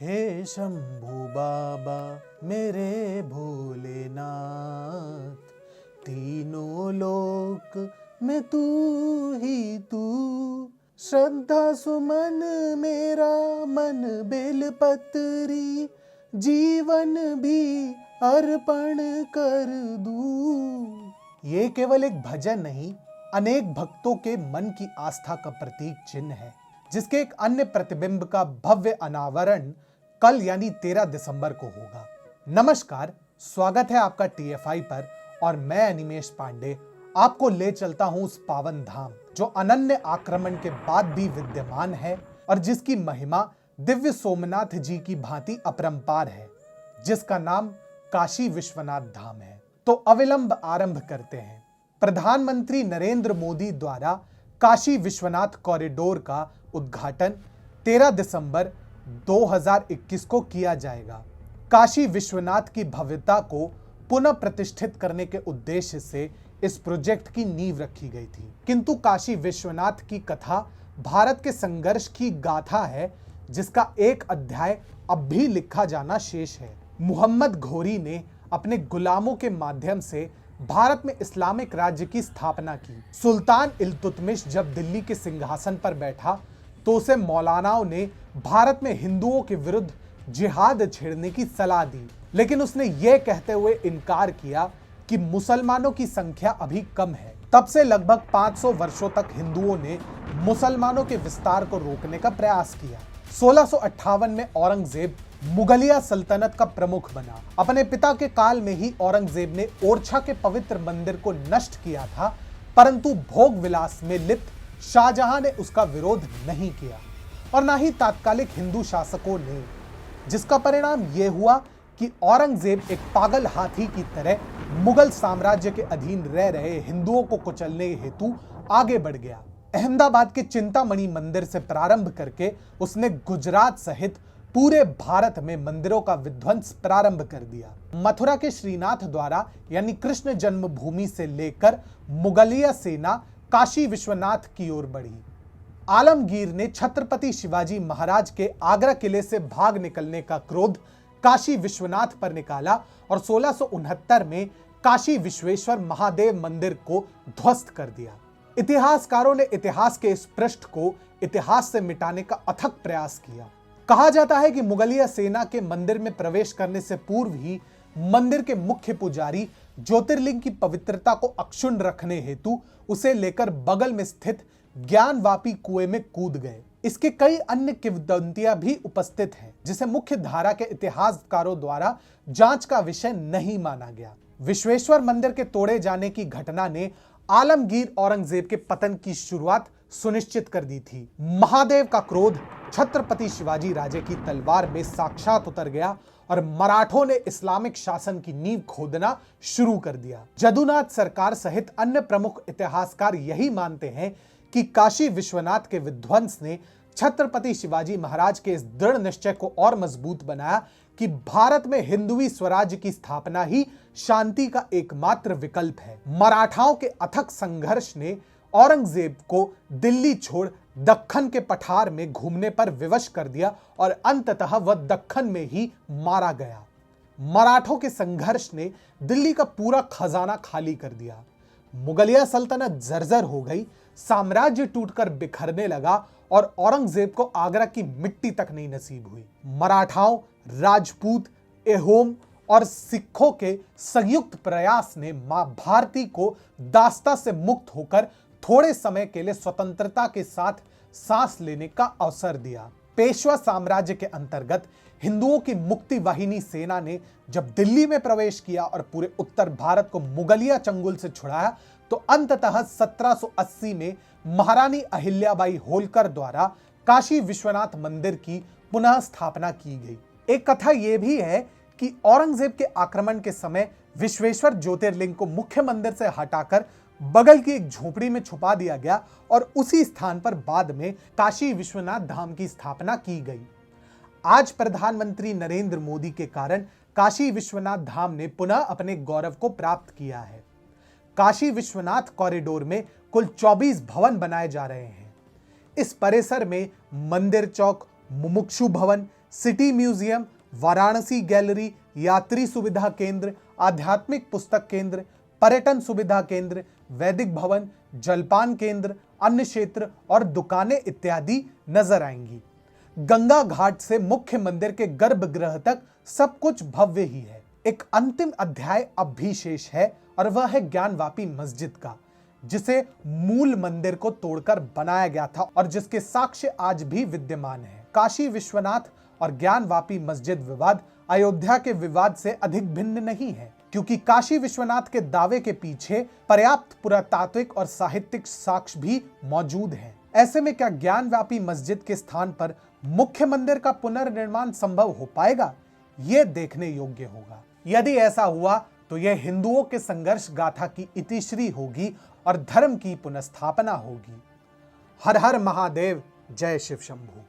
हे शंभू बाबा मेरे भोलेनाथ, तीनों लोक में तू ही तू। श्रद्धा सुमन मेरा मन बेलपत्री, जीवन भी अर्पण कर दूं। ये केवल एक भजन नहीं, अनेक भक्तों के मन की आस्था का प्रतीक चिन्ह है, जिसके एक अन्य प्रतिबिंब का भव्य अनावरण कल यानी 13 दिसंबर को होगा। नमस्कार, स्वागत है आपका TFI पर और मैं अनिमेश पांडे आपको ले चलता हूं उस पावन धाम जो अनन्य आक्रमण के बाद भी विद्यमान है और जिसकी महिमा दिव्य सोमनाथ जी की भांति अपरंपार है, जिसका नाम काशी विश्वनाथ धाम है। तो अविलंब आरंभ करते हैं। प्रधानमंत्री नरेंद्र मोदी द्वारा काशी विश्वनाथ कॉरिडोर का उद्घाटन 13 दिसंबर 2021 को किया जाएगा। काशी विश्वनाथ की भव्यता को पुनः प्रतिष्ठित करने के उद्देश्य से इस प्रोजेक्ट की नींव रखी गई थी, किंतु काशी विश्वनाथ की कथा भारत के संघर्ष की गाथा है, जिसका एक अध्याय अब भी लिखा जाना शेष है। मोहम्मद घोरी ने अपने गुलामों के माध्यम से भारत में इस्लामिक राज्य की स्थापना की। सुल्तान इल्तुतमिश जब दिल्ली के सिंहासन पर बैठा तो उसे मौलानाओं ने भारत में हिंदुओं के विरुद्ध जिहाद छेड़ने की सलाह दी, लेकिन उसने यह कहते हुए इनकार किया कि मुसलमानों की संख्या अभी कम है। तब से लगभग 500 वर्षों तक हिंदुओं ने मुसलमानों के विस्तार को रोकने का प्रयास किया। 1658 में औरंगजेब मुगलिया सल्तनत का प्रमुख बना। अपने पिता के काल में ही औरंगजेब ने ओरछा के पवित्र मंदिर को नष्ट किया था, परंतु भोग विलास में लिप्त शाहजहां ने उसका विरोध नहीं किया और ना ही तात्कालिक हिंदू शासकों ने, जिसका परिणाम यह हुआ कि औरंगजेब एक पागल हाथी की तरह मुगल साम्राज्य के अधीन रह रहे हिंदुओं को कुचलने हेतु आगे बढ़ गया। अहमदाबाद के चिंतामणि मंदिर से प्रारंभ करके उसने गुजरात सहित पूरे भारत में मंदिरों का विध्वंस प्रारंभ कर दिया। मथुरा के श्रीनाथ द्वारा यानी कृष्ण जन्मभूमि से लेकर मुगलिया सेना काशी विश्वनाथ की ओर बढ़ी। आलमगीर ने छत्रपति शिवाजी महाराज के आगरा किले से भाग निकलने का क्रोध काशी विश्वनाथ पर निकाला और 1669 में काशी विश्वेश्वर महादेव मंदिर को ध्वस्त कर दिया। इतिहासकारों ने इतिहास के इस पृष्ठ को इतिहास से मिटाने का अथक प्रयास किया। कहा जाता है कि मुगलिया सेना के मंदिर में प्रवेश करने से पूर्व ही मंदिर के मुख्य पुजारी ज्योतिर्लिंग की पवित्रता को अक्षुण्ण रखने हेतु उसे लेकर बगल में स्थित ज्ञानवापी कुएं में कूद गए। इसके कई अन्य किंवदंतियां भी उपस्थित हैं, जिसे मुख्य धारा के इतिहासकारों द्वारा जांच का विषय नहीं माना गया। विश्वेश्वर मंदिर के तोड़े जाने की घटना ने आलमगीर औरंगजेब के पतन की शुरुआत सुनिश्चित कर दी थी। महादेव का क्रोध छत्रपति शिवाजी राजे की तलवार में साक्षात उतर गया और मराठों ने इस्लामिक शासन की नींव खोदना शुरू कर दिया। जदुनाथ सरकार सहित अन्य प्रमुख इतिहासकार यही मानते हैं कि काशी विश्वनाथ के विध्वंस ने छत्रपति शिवाजी महाराज के इस दृढ़ निश्चय को और मजबूत बनाया कि भारत में हिंदुई स्वराज्य की स्थापना ही शांति का एकमात्र विकल्प है। मराठाओं के अथक संघर्ष ने औरंगजेब को दिल्ली छोड़ दक्खन के पठार में घूमने पर विवश कर दिया और अंततः वह दक्खन में ही मारा गया। मराठों के संघर्ष ने दिल्ली का पूरा खजाना खाली कर दिया। मुगलिया सल्तनत जर्जर हो गई, साम्राज्य टूटकर बिखरने लगा और औरंगजेब को आगरा की मिट्टी तक नहीं नसीब हुई। मराठाओं, राजपूत, एहोम और सिखों के संयुक्त प्रयास ने मां भारती को दास्ता से मुक्त होकर थोड़े समय के लिए स्वतंत्रता के साथ सांस लेने का अवसर दिया। पेशवा साम्राज्य के अंतर्गत हिंदुओं की मुक्ति वाहिनी सेना ने जब दिल्ली में प्रवेश किया और पूरे उत्तर भारत को मुगलिया चंगुल से छुड़ाया, तो अंततः 1780 में महारानी अहिल्याबाई होलकर द्वारा काशी विश्वनाथ मंदिर की पुनः स्थापना की गई। एक कथा यह भी है कि औरंगजेब के आक्रमण के समय विश्वेश्वर ज्योतिर्लिंग को मुख्य मंदिर से हटाकर बगल की एक झोपड़ी में छुपा दिया गया और उसी स्थान पर बाद में काशी विश्वनाथ धाम की स्थापना की गई। आज प्रधानमंत्री नरेंद्र मोदी के कारण काशी विश्वनाथ धाम ने पुनः अपने गौरव को प्राप्त किया है। काशी विश्वनाथ कॉरिडोर में कुल 24 भवन बनाए जा रहे हैं। इस परिसर में मंदिर चौक, मुमुक्षु भवन, सिटी म्यूजियम, वाराणसी गैलरी, यात्री सुविधा केंद्र, आध्यात्मिक पुस्तक केंद्र, पर्यटन सुविधा केंद्र, वैदिक भवन, जलपान केंद्र, अन्य क्षेत्र और दुकानें इत्यादि नजर आएंगी। गंगा घाट से मुख्य मंदिर के गर्भगृह तक सब कुछ भव्य ही है। एक अंतिम अध्याय अब भी शेष है और वह है ज्ञानवापी मस्जिद का, जिसे मूल मंदिर को तोड़कर बनाया गया था और जिसके साक्ष्य आज भी विद्यमान है। काशी विश्वनाथ और ज्ञानवापी मस्जिद विवाद अयोध्या के विवाद से अधिक भिन्न नहीं है, क्योंकि काशी विश्वनाथ के दावे के पीछे पर्याप्त पुरातात्विक और साहित्यिक साक्ष्य भी मौजूद हैं। ऐसे में क्या ज्ञानवापी मस्जिद के स्थान पर मुख्य मंदिर का पुनर्निर्माण संभव हो पाएगा? यह देखने योग्य होगा। यदि ऐसा हुआ तो यह हिंदुओं के संघर्ष गाथा की इतिश्री होगी और धर्म की पुनर्स्थापना होगी। हर हर महादेव, जय शिव शंभू।